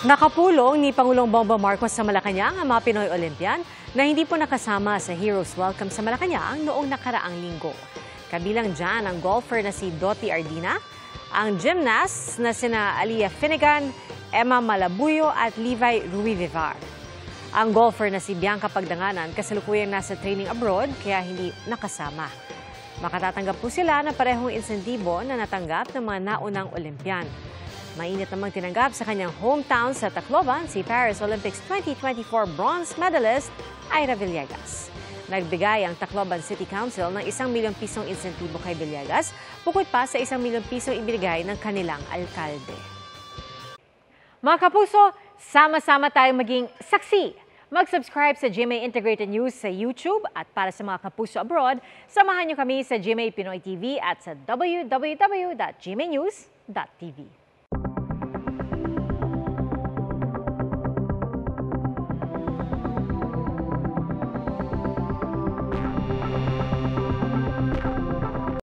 Nakapulong ni Pangulong Bongbong Marcos sa Malacanang ang mga Pinoy Olympian na hindi po nakasama sa Heroes Welcome sa Malacanang noong nakaraang linggo. Kabilang dyan ang golfer na si Dottie Ardina, ang gymnasts na sina Aliyah Finnegan, Emma Malabuyo at Levi Ruivivar. Ang golfer na si Bianca Pagdanganan kasalukuyang nasa training abroad kaya hindi nakasama. Makatatanggap po sila ng parehong insentibo na natanggap ng mga naunang Olympian. Mainit namang tinanggap sa kanyang hometown sa Tacloban si Paris Olympics 2024 bronze medalist Ira Villegas. Nagbigay ang Tacloban City Council ng 1 milyong pisong insentibo kay Villegas, bukod pa sa 1 milyong pisong ibinigay ng kanilang alkalde. Mga kapuso, sama-sama tayong maging saksi. Mag-subscribe sa GMA Integrated News sa YouTube at para sa mga kapuso abroad, samahan niyo kami sa GMA Pinoy TV at sa www.gmanews.tv.